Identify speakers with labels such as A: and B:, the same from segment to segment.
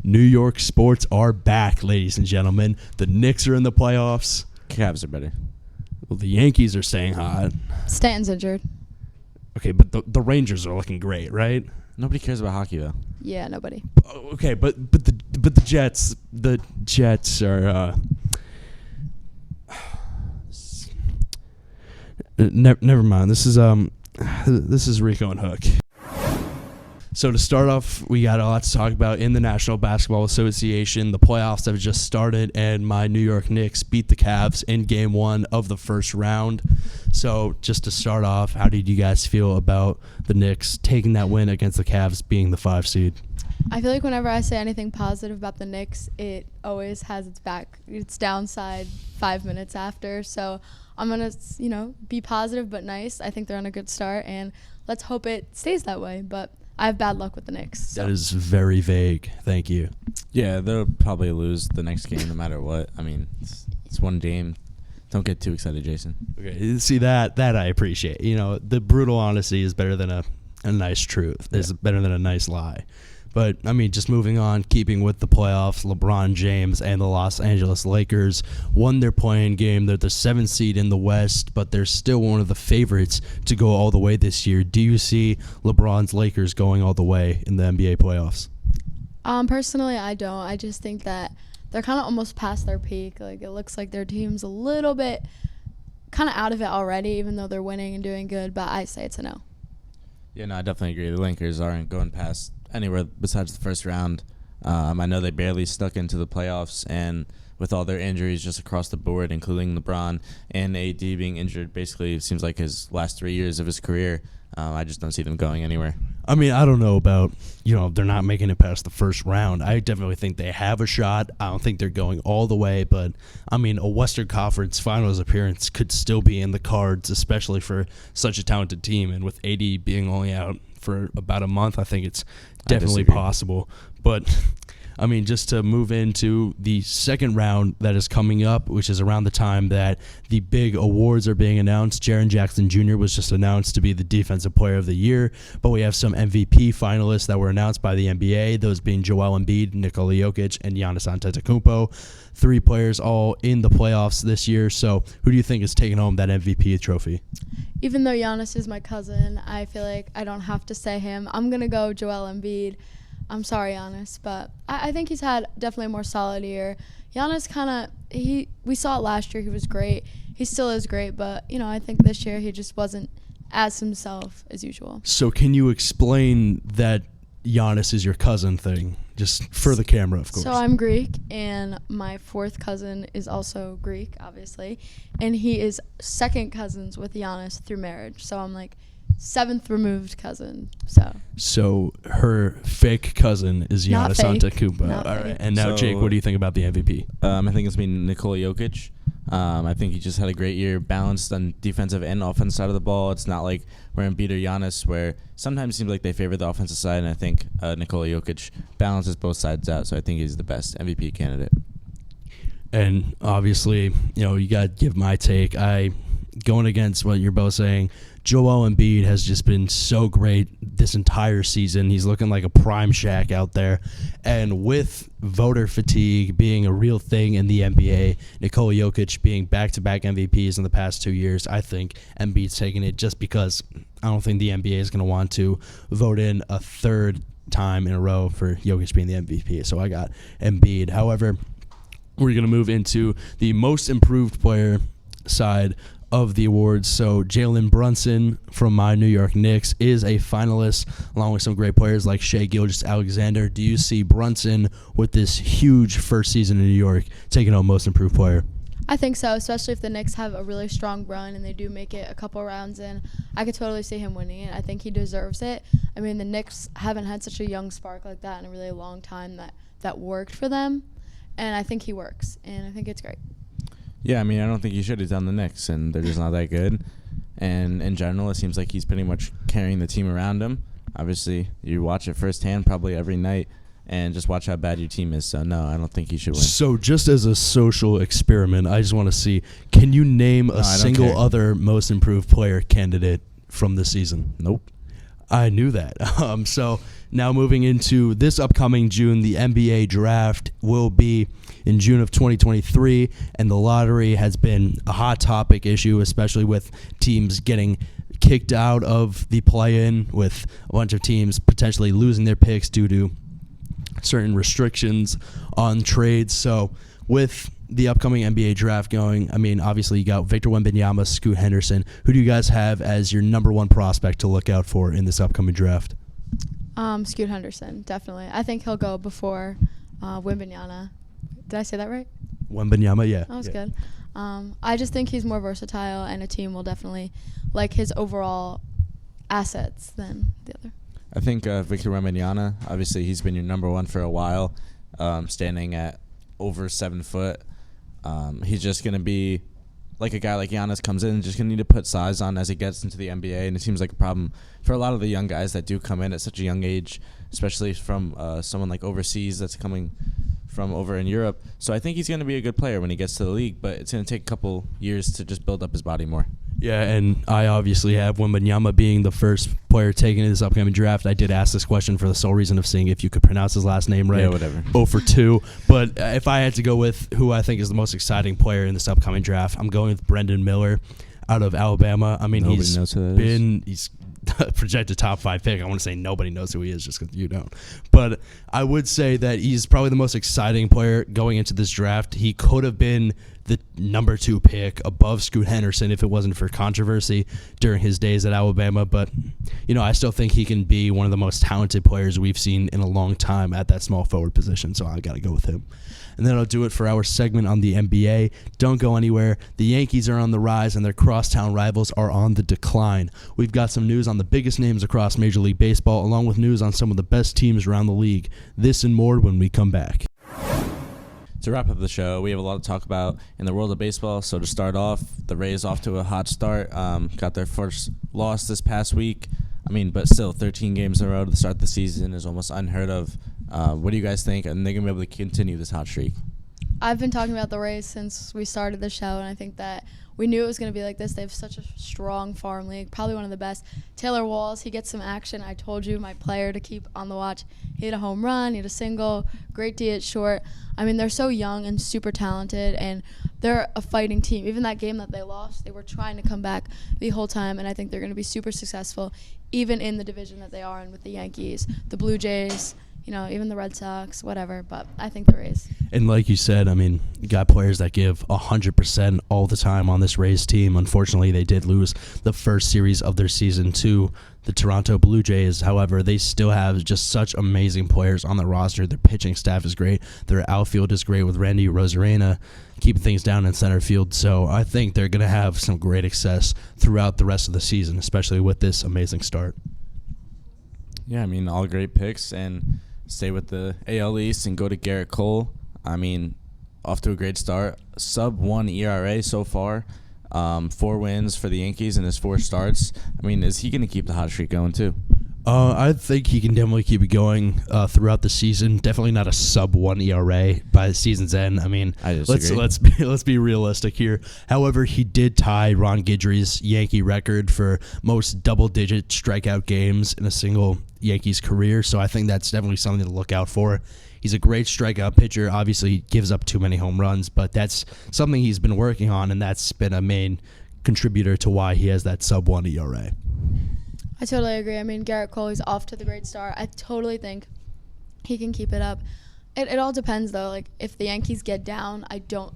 A: New York sports are back, ladies and gentlemen. The Knicks are in the playoffs.
B: Cavs are better.
A: Well, the Yankees are staying hot.
C: Stanton's injured.
A: Okay, but the Rangers are looking great, right?
B: Nobody cares about hockey though.
C: Yeah, nobody.
A: Okay, but the Jets are. Never mind. This is Rico and Hook. So to start off, we got a lot to talk about in the National Basketball Association. The playoffs have just started, and my New York Knicks beat the Cavs in Game 1 of the first round. So just to start off, how did you guys feel about the Knicks taking that win against the Cavs being the 5 seed?
C: I feel like whenever I say anything positive about the Knicks, it always has its downside 5 minutes after. So I'm going to, be positive but nice. I think they're on a good start, and let's hope it stays that way. But I have bad luck with the Knicks. So.
A: That is very vague. Thank you.
B: Yeah, they'll probably lose the next game no matter what. I mean, it's one game. Don't get too excited, Jason.
A: Okay, see that I appreciate. The brutal honesty is better than a nice truth. It's better than a nice lie. But, just moving on, keeping with the playoffs, LeBron James and the Los Angeles Lakers won their play-in game. They're the 7th seed in the West, but they're still one of the favorites to go all the way this year. Do you see LeBron's Lakers going all the way in the NBA playoffs?
C: Personally, I don't. I just think that they're kind of almost past their peak. Like, it looks like their team's a little bit kind of out of it already, even though they're winning and doing good. But I say it's a no.
B: Yeah, no, I definitely agree. The Lakers aren't going past anywhere besides the first round. I know they barely stuck into the playoffs, and with all their injuries just across the board, including LeBron and AD being injured, basically it seems like his last 3 years of his career, I just don't see them going anywhere.
A: I don't know about, they're not making it past the first round. I definitely think they have a shot. I don't think they're going all the way, but, a Western Conference Finals appearance could still be in the cards, especially for such a talented team. And with AD being only out for about a month, I think it's definitely possible. But just to move into the second round that is coming up, which is around the time that the big awards are being announced. Jaren Jackson Jr. was just announced to be the Defensive Player of the Year, but we have some MVP finalists that were announced by the NBA, those being Joel Embiid, Nikola Jokic, and Giannis Antetokounmpo. 3 players all in the playoffs this year. So who do you think is taking home that MVP trophy?
C: Even though Giannis is my cousin, I feel like I don't have to say him. I'm going to go Joel Embiid. I'm sorry, Giannis, but I think he's had definitely a more solid year. Giannis we saw it last year. He was great. He still is great, but, I think this year he just wasn't as himself as usual.
A: So can you explain that Giannis is your cousin thing, just for the camera, of course?
C: So I'm Greek, and my 4th cousin is also Greek, obviously, and he is second cousins with Giannis through marriage. So I'm like 7th removed cousin. So
A: her fake cousin is Giannis Antetokounmpo. All right.
C: Fake.
A: And now, Jake, what do you think about the MVP?
B: I think it's been Nikola Jokic. I think he just had a great year, balanced on defensive and offensive side of the ball. It's not like we're in Embiid or Giannis, where sometimes it seems like they favor the offensive side, and I think Nikola Jokic balances both sides out, so I think he's the best MVP candidate.
A: And obviously, you got to give my take. Going against what you're both saying, Joel Embiid has just been so great this entire season. He's looking like a prime Shaq out there. And with voter fatigue being a real thing in the NBA, Nikola Jokic being back-to-back MVPs in the past 2 years, I think Embiid's taking it just because I don't think the NBA is going to want to vote in a third time in a row for Jokic being the MVP. So I got Embiid. However, we're going to move into the most improved player side of the awards. So Jalen Brunson from my New York Knicks is a finalist, along with some great players like Shai Gilgeous-Alexander. Do you see Brunson, with this huge first season in New York, taking home most improved player?
C: I think so, especially if the Knicks have a really strong run and they do make it a couple rounds in. I could totally see him winning it. I think he deserves it. The Knicks haven't had such a young spark like that in a really long time that worked for them, and I think he works, and I think it's great.
B: Yeah, I don't think he should have done the Knicks, and they're just not that good. And in general, it seems like he's pretty much carrying the team around him. Obviously, you watch it firsthand probably every night, and just watch how bad your team is. So, no, I don't think he should win.
A: So, just as a social experiment, I just want to see, can you name a single other most improved player candidate from this season?
B: Nope.
A: I knew that. So now moving into this upcoming June, the NBA draft will be in June of 2023, and the lottery has been a hot topic issue, especially with teams getting kicked out of the play-in, with a bunch of teams potentially losing their picks due to certain restrictions on trades. So with the upcoming NBA draft going, I mean, obviously you got Victor Wembanyama, Scoot Henderson. Who do you guys have as your number one prospect to look out for in this upcoming draft?
C: Scoot Henderson, definitely. I think he'll go before Wembanyama. Did I say that right?
A: Wembanyama, yeah.
C: That was good. I just think he's more versatile, and a team will definitely like his overall assets than the other.
B: I think Victor Wembanyama, obviously he's been your number one for a while, standing at over 7 foot. He's just going to be like a guy like Giannis comes in and just going to need to put size on as he gets into the NBA, and it seems like a problem for a lot of the young guys that do come in at such a young age, especially from someone like overseas that's coming from over in Europe. So I think he's going to be a good player when he gets to the league, but it's going to take a couple years to just build up his body more.
A: Yeah, and I obviously have Wembanyama being the first player taken in this upcoming draft. I did ask this question for the sole reason of seeing if you could pronounce his last name right.
B: Yeah, whatever.
A: 0 for 2. But if I had to go with who I think is the most exciting player in this upcoming draft, I'm going with Brendan Miller out of Alabama. I mean,
B: Nobody knows who that is.
A: he's projected top 5 pick. I want to say nobody knows who he is just because you don't. But I would say that he's probably the most exciting player going into this draft. He could have been the number 2 pick above Scoot Henderson if it wasn't for controversy during his days at Alabama. But, you know, I still think he can be one of the most talented players we've seen in a long time at that small forward position. So I got to go with him. And then I'll do it for our segment on the NBA. Don't go anywhere. The Yankees are on the rise, and their crosstown rivals are on the decline. We've got some news on the biggest names across Major League Baseball, along with news on some of the best teams around the league. This and more when we come back.
B: To wrap up the show, we have a lot to talk about in the world of baseball. So to start off, the Rays off to a hot start. Got their first loss this past week. I mean, but still, 13 games in a row to start the season is almost unheard of. What do you guys think? And they're going to be able to continue this hot streak?
C: I've been talking about the Rays since we started the show, and I think that we knew it was going to be like this. They have such a strong farm league, probably one of the best. Taylor Walls, he gets some action. I told you, my player to keep on the watch. He had a home run, he had a single, great D at short. I mean, they're so young and super talented, and they're a fighting team. Even that game that they lost, they were trying to come back the whole time, and I think they're going to be super successful, even in the division that they are in with the Yankees, the Blue Jays, you know, even the Red Sox, whatever. But I think the Rays.
A: And like you said, I mean, you got players that give 100% all the time on this Rays team. Unfortunately, they did lose the first series of their season to the Toronto Blue Jays. However, they still have just such amazing players on the roster. Their pitching staff is great. Their outfield is great with Randy Rosarena keeping things down in center field. So I think they're going to have some great success throughout the rest of the season, especially with this amazing start.
B: Yeah, I mean, all great picks, and stay with the AL East and go to Garrett Cole. I mean, off to a great start. Sub-1 ERA so far. 4 wins for the Yankees in his 4 starts. I mean, is he going to keep the hot streak going too?
A: I think he can definitely keep it going throughout the season. Definitely not a sub-1 ERA by the season's end. I mean, let's be realistic here. However, he did tie Ron Guidry's Yankee record for most double-digit strikeout games in a single Yankees career. So I think that's definitely something to look out for. He's a great strikeout pitcher. Obviously, he gives up too many home runs, but that's something he's been working on, and that's been a main contributor to why he has that sub-1 ERA.
C: I totally agree. I mean, Garrett Cole, he's off to the great start. I totally think he can keep it up. It all depends, though. Like, if the Yankees get down,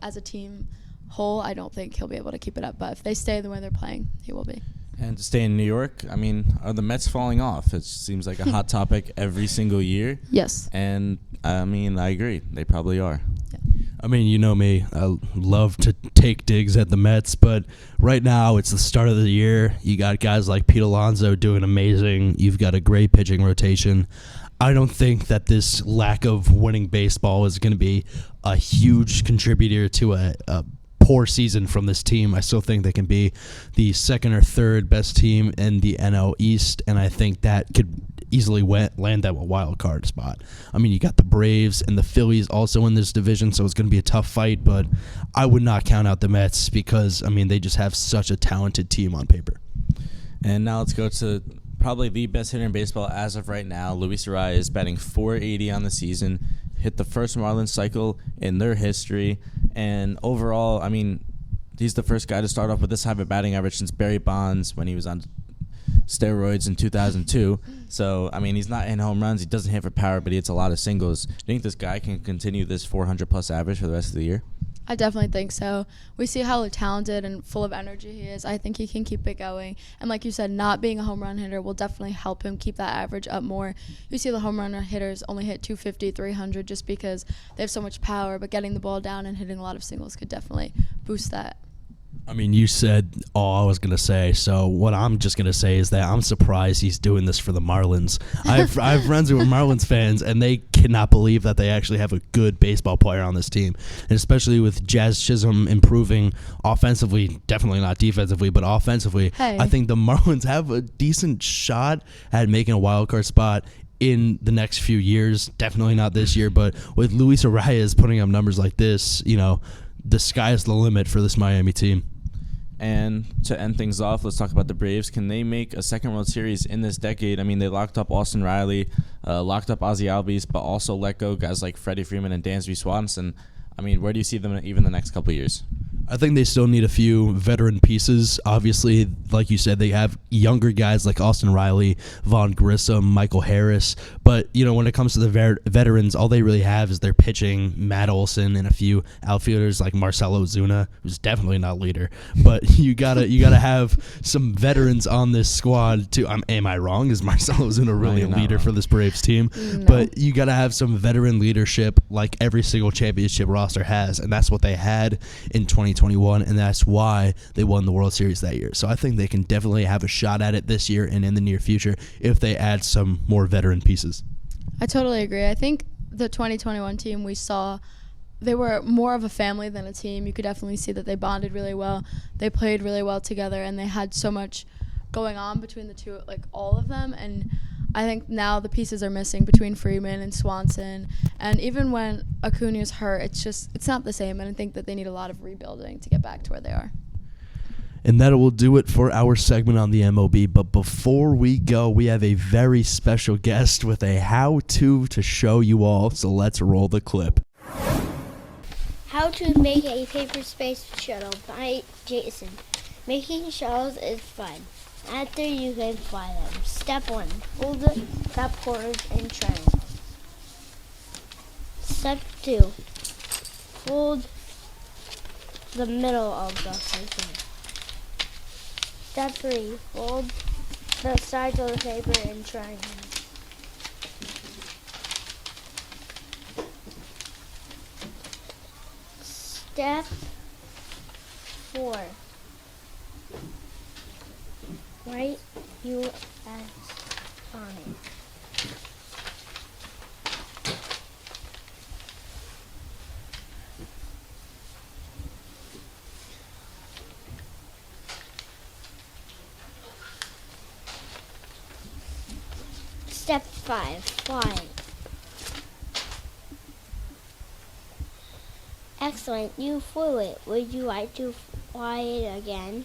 C: as a team whole, I don't think he'll be able to keep it up. But if they stay the way they're playing, he will be.
B: And to stay in New York, I mean, are the Mets falling off? It seems like a hot topic every single year.
C: Yes.
B: And, I mean, I agree. They probably are.
C: Yeah.
A: I mean, you know me. I love to take digs at the Mets, but right now it's the start of the year. You got guys like Pete Alonso doing amazing. You've got a great pitching rotation. I don't think that this lack of winning baseball is going to be a huge contributor to a poor season from this team. I still think they can be the second or third best team in the NL East, and I think that could easily land that wild card spot. I mean, you got the Braves and the Phillies also in this division, so it's going to be a tough fight, but I would not count out the Mets because, I mean, they just have such a talented team on paper.
B: And now let's go to probably the best hitter in baseball as of right now. Luis Arraez is batting .480 on the season, hit the first Marlins cycle in their history, and overall, I mean, he's the first guy to start off with this type of batting average since Barry Bonds when he was on steroids in 2002. So, I mean, he's not in home runs. He doesn't hit for power, but he hits a lot of singles. Do you think this guy can continue this 400-plus average for the rest of the year?
C: I definitely think so. We see how talented and full of energy he is. I think he can keep it going. And like you said, not being a home run hitter will definitely help him keep that average up more. You see the home run hitters only hit 250, 300 just because they have so much power, but getting the ball down and hitting a lot of singles could definitely boost that.
A: I mean, you said all I was going to say, so what I'm just going to say is that I'm surprised he's doing this for the Marlins. I have friends who are Marlins fans, and they cannot believe that they actually have a good baseball player on this team, and especially with Jazz Chisholm improving offensively, definitely not defensively, but offensively.
C: Hey.
A: I think the Marlins have a decent shot at making a wild card spot in the next few years. Definitely not this year, but with Luis Arraez putting up numbers like this, you know, the sky is the limit for this Miami team.
B: And to end things off, let's talk about the Braves. Can they make a second World Series in this decade? I mean, they locked up Austin Riley, locked up Ozzie Albies, but also let go guys like Freddie Freeman and Dansby Swanson. I mean, where do you see them even the next couple of years?
A: I think they still need a few veteran pieces. Obviously, like you said, they have younger guys like Austin Riley, Vaughn Grissom, Michael Harris. But, you know, when it comes to the veterans, all they really have is their pitching, Matt Olson, and a few outfielders like Marcelo Zuna, who's definitely not leader. But you gotta have some veterans on this squad too. Am I wrong? Is Marcelo Zuna really a leader for this Braves team?
C: No.
A: But you gotta have some veteran leadership like every single championship roster has, and that's what they had in 2021, and that's why they won the World Series that year. So I think they can definitely have a shot at it this year and in the near future if they add some more veteran pieces.
C: I totally agree. I think the 2021 team we saw, they were more of a family than a team. You could definitely see that they bonded really well. They played really well together, and they had so much going on between the two, like all of them. And I think now the pieces are missing between Freeman and Swanson. And even when Acuna's hurt, it's not the same. And I think that they need a lot of rebuilding to get back to where they are.
A: And that will do it for our segment on the MLB. But before we go, we have a very special guest with a how-to to show you all. So let's roll the clip.
D: How to make a paper space shuttle by Jason. Making shuttles is fun. After you can fly them. Step 1. Fold the top corners in triangles. Step 2. Fold the middle of the circle. Step 3. Fold the sides of the paper in triangles. Step 4. Write US on it. Step 5. Fly. Excellent, you flew it. Would you like to fly it again?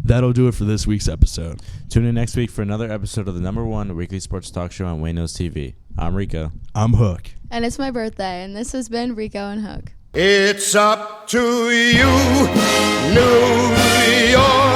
A: That'll do it for this week's episode.
B: Tune in next week for another episode of the #1 weekly sports talk show on Waynos TV. I'm Rico.
A: I'm Hook.
C: And it's my birthday, and this has been Rico and Hook.
E: It's up to you, New York.